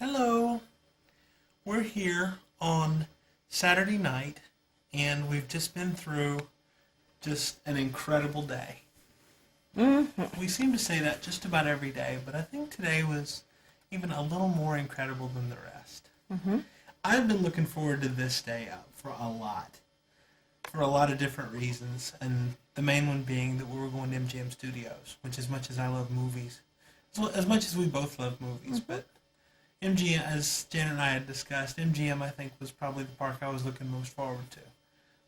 Hello. We're here on Saturday night, and we've just been through just an incredible day. We seem to say that just about every day, but I think today was even a little more incredible than the rest. I've been looking forward to this day for a lot of different reasons, and the main one being that we were going to MGM Studios, which as much as I love movies, as much as we both love movies, but MGM, as Janet and I had discussed, MGM I think was probably the park I was looking most forward to,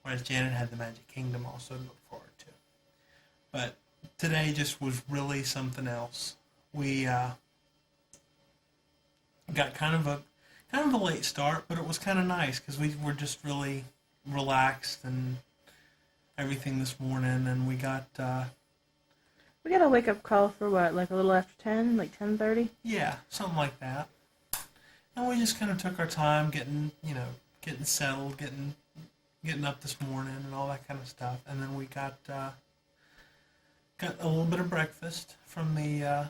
whereas Janet had the Magic Kingdom also to look forward to. But today just was really something else. We got kind of a late start, but it was kind of nice because we were just really relaxed and everything this morning, and we got a wake up call for what, like a little after 10, like 10:30? yeah, something like that. And we just kind of took our time getting settled, getting up this morning and all that kind of stuff. And then we got a little bit of breakfast from the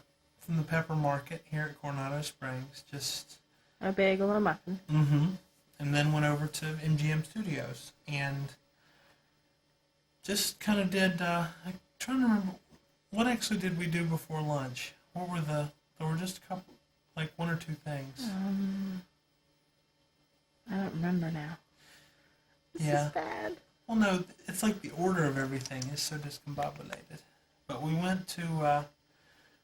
Pepper Market here at Coronado Springs. Just a bagel and a muffin. And then went over to MGM Studios and just kind of did. I'm trying to remember what actually did we do before lunch. There were just a couple. Like one or two things. I don't remember now. This is bad. Well, no, it's like the order of everything is so discombobulated. But we went to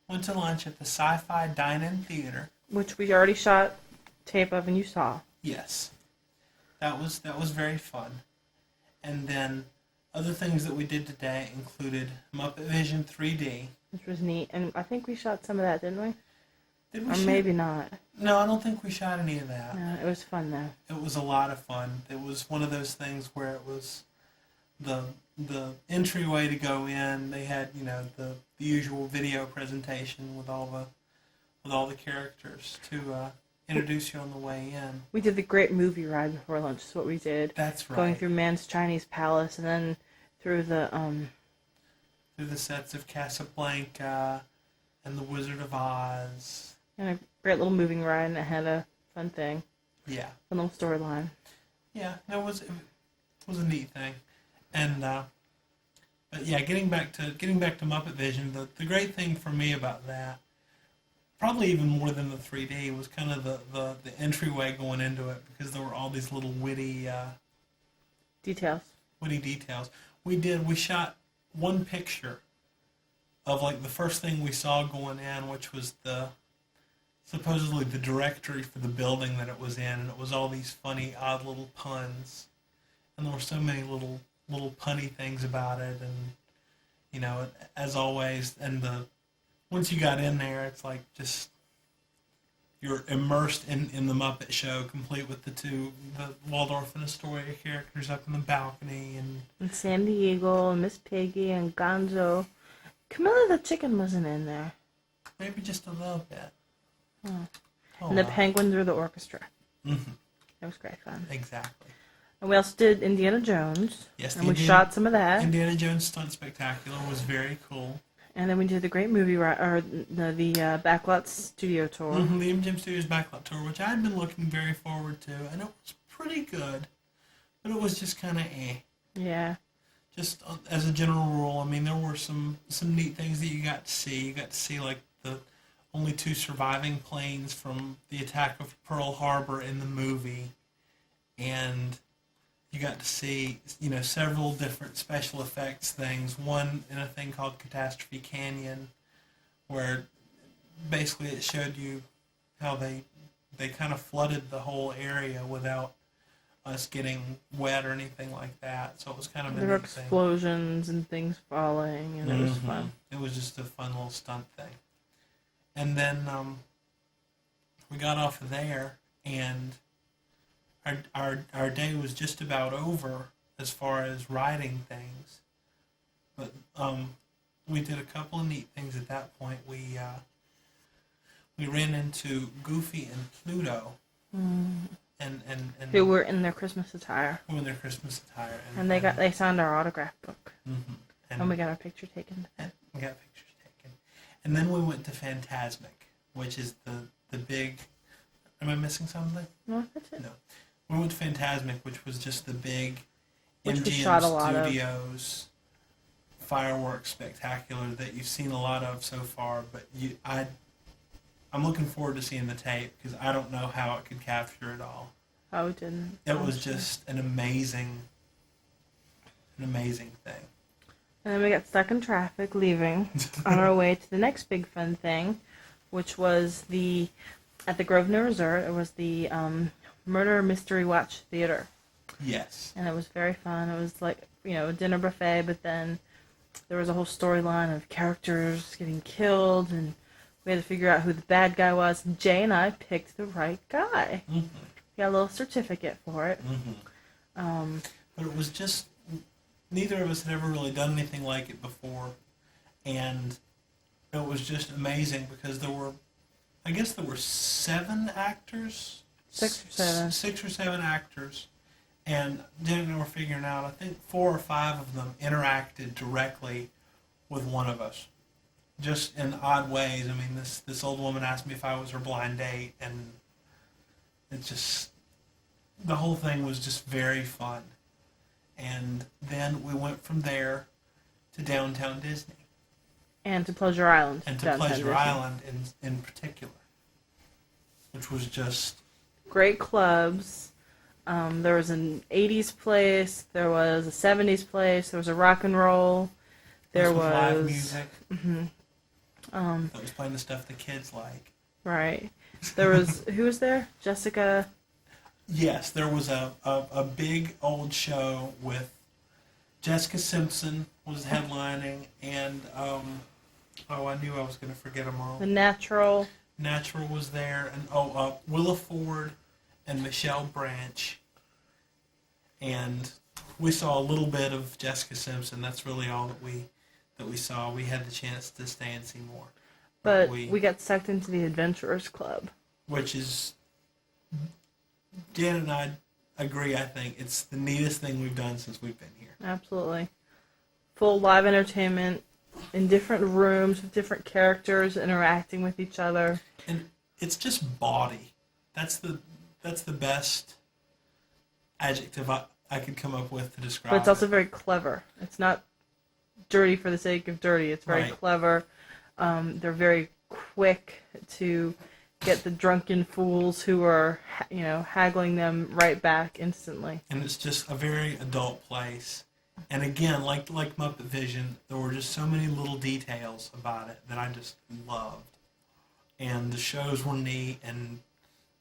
lunch at the Sci-Fi Dine-In Theater, which we already shot tape of and you saw. Yes, that was very fun. And then other things that we did today included Muppet Vision 3D, which was neat, and I think we shot some of that, didn't we? Did we or maybe not. No, I don't think we shot any of that. No, it was fun though. It was a lot of fun. It was one of those things where it was the entryway to go in. They had the usual video presentation with all the characters to introduce you on the way in. We did the great movie ride before lunch. Is what we did. That's right. Going through Man's Chinese Palace and then through the sets of Casablanca and the Wizard of Oz. And a great little moving ride, and it had a fun thing. Yeah. Fun little storyline. Yeah, it was a neat thing, and but yeah, getting back to Muppet Vision, the great thing for me about that, probably even more than the 3D, was kind of the entryway going into it, because there were all these little witty details. We shot one picture of like the first thing we saw going in, which was supposedly the directory for the building that it was in, and it was all these funny, odd little puns, and there were so many little punny things about it, and as always, and once you got in there, it's like just you're immersed in the Muppet Show, complete with the Waldorf and Astoria characters up in the balcony, and Sam the Eagle, and Miss Piggy, and Gonzo. Camilla the chicken wasn't in there. Maybe just a little bit. Oh. And the penguins were the orchestra. It was great fun. Exactly. And we also did Indiana Jones. Yes, and we shot some of that. Indiana Jones Stunt Spectacular was very cool. And then we did the great movie the Backlot Studio Tour. The MGM Studios Backlot Tour, which I had been looking very forward to, and it was pretty good, but it was just kind of Yeah. Just as a general rule, I mean, there were some neat things that you got to see. You got to see like the only two surviving planes from the attack of Pearl Harbor in the movie, and you got to see several different special effects things. One in a thing called Catastrophe Canyon, where basically it showed you how they kind of flooded the whole area without us getting wet or anything like that. So it was kind of a neat thing. There were explosions and things falling, and it was fun. It was just a fun little stunt thing. And then we got off of there, and our day was just about over as far as riding things. But we did a couple of neat things at that point. We ran into Goofy and Pluto. And who were in their Christmas attire. And they signed our autograph book. And we got our picture taken. And then we went to Fantasmic, which is the big Am I missing something? No, that's it. No. We went to Fantasmic, which was just the big Which we MGM shot a lot of. Studios fireworks spectacular that you've seen a lot of so far. But I'm looking forward to seeing the tape because I don't know how it could capture it all. Oh, it didn't. It was just an amazing thing. And then we got stuck in traffic leaving on our way to the next big fun thing, which was at the Grosvenor Resort. It was the Murder Mystery Watch Theater. Yes. And it was very fun. It was like, a dinner buffet, but then there was a whole storyline of characters getting killed, and we had to figure out who the bad guy was. Jay and I picked the right guy. Mm-hmm. We got a little certificate for it. Mm-hmm. But it was just, neither of us had ever really done anything like it before, and it was just amazing because there were 7 actors. 6 or 7. 6 or 7 actors. And Jen and I were figuring out, I think 4 or 5 of them interacted directly with one of us. Just in odd ways. I mean, this old woman asked me if I was her blind date, and it just, the whole thing was just very fun. And then we went from there to Downtown Disney. And to Pleasure Island. And to Downtown Pleasure Disney. Island in particular. Which was just... Great clubs. There was an 80s place. There was a 70s place. There was a rock and roll. There was live music. Mm-hmm. That was playing the stuff the kids like. Right. There was... Who was there? Jessica... Yes, there was a big old show with Jessica Simpson was headlining, and I knew I was going to forget them all. The Natural. Natural was there, and Willa Ford and Michelle Branch, and we saw a little bit of Jessica Simpson. That's really all that we saw. We had the chance to stay and see more, But we got sucked into the Adventurers Club, which is. Jan and I agree, I think. It's the neatest thing we've done since we've been here. Absolutely. Full live entertainment in different rooms with different characters interacting with each other. And it's just bawdy. That's the best adjective I could come up with to describe But it's also it. very clever. It's not dirty for the sake of dirty. It's very Right. clever. They're very quick to get the drunken fools who are, haggling them right back instantly. And it's just a very adult place. And again, like Muppet Vision, there were just so many little details about it that I just loved. And the shows were neat, and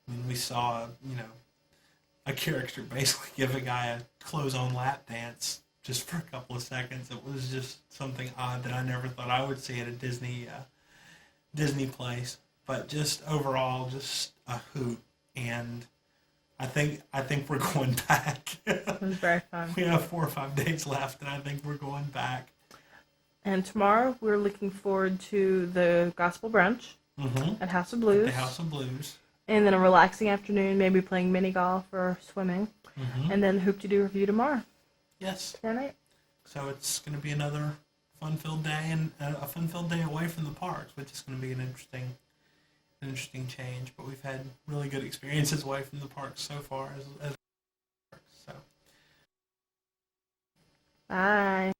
I mean, we saw, a character basically give a guy a clothes-on lap dance just for a couple of seconds. It was just something odd that I never thought I would see at a Disney place. But just overall, just a hoot, and I think we're going back. It was very fun. We have 4 or 5 days left, and I think we're going back. And tomorrow we're looking forward to the Gospel Brunch at House of Blues. The House of Blues. And then a relaxing afternoon, maybe playing mini golf or swimming. Mm-hmm. And then Hoop-de-Doo review tomorrow. Yes. Tomorrow night. So it's going to be another fun-filled day, and a fun-filled day away from the parks, which is going to be an interesting change. But we've had really good experiences away from the parks so far. So. Bye.